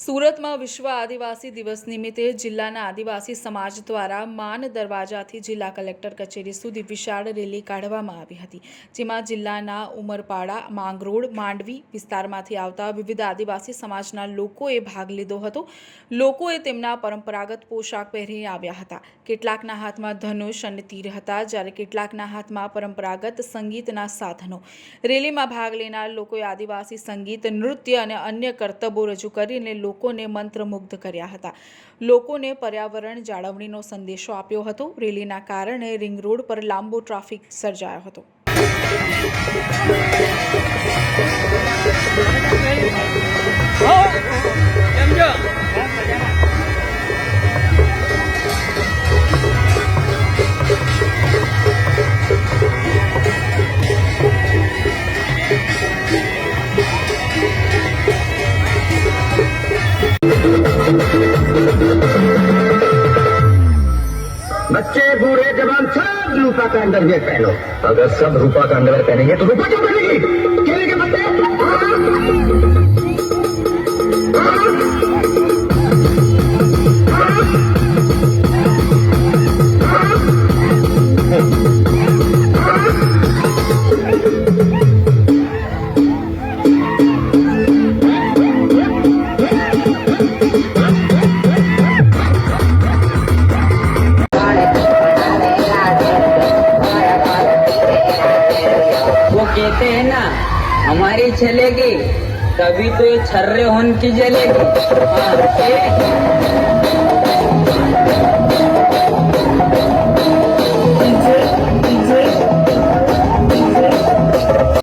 સુરતમાં વિશ્વ આદિવાસી દિવસ નિમિત્તે જિલ્લાના આદિવાસી સમાજ દ્વારા માન દરવાજાથી જિલ્લા કલેક્ટર કચેરી સુધી વિશાળ રેલી કાઢવામાં આવી હતી, જેમાં જિલ્લાના ઉમરપાડા, માંગરોળ, માંડવી વિસ્તારમાંથી આવતા વિવિધ આદિવાસી સમાજના લોકોએ ભાગ લીધો હતો। લોકોએ તેમના પરંપરાગત પોશાક પહેરી આવ્યા હતા। કેટલાકના હાથમાં ધનુષ અને તીર હતા, જ્યારે કેટલાકના હાથમાં પરંપરાગત સંગીતના સાધનો। રેલીમાં ભાગ લેનાર લોકોએ આદિવાસી સંગીત, નૃત્ય અને અન્ય કરતબો રજૂ કરીને લોકોને મંત્રમુગ્ધ કર્યા હતા। લોકોને પર્યાવરણ જાળવણીનો સંદેશો આપ્યો હતો। રેલીના કારણે રિંગ રોડ પર લાંબો ટ્રાફિક સર્જાયો હતો। बच्चे बूढ़े जवान सब रूपा का अंडरवियर पहनो। अगर सब रूपा का अंडरवियर पहनेंगे तो रूपा क्यों पहनेगी? केले के पत्ते कहते हैं ना, हमारी चलेगी तभी तो ये छर्रे होन की जलेगी।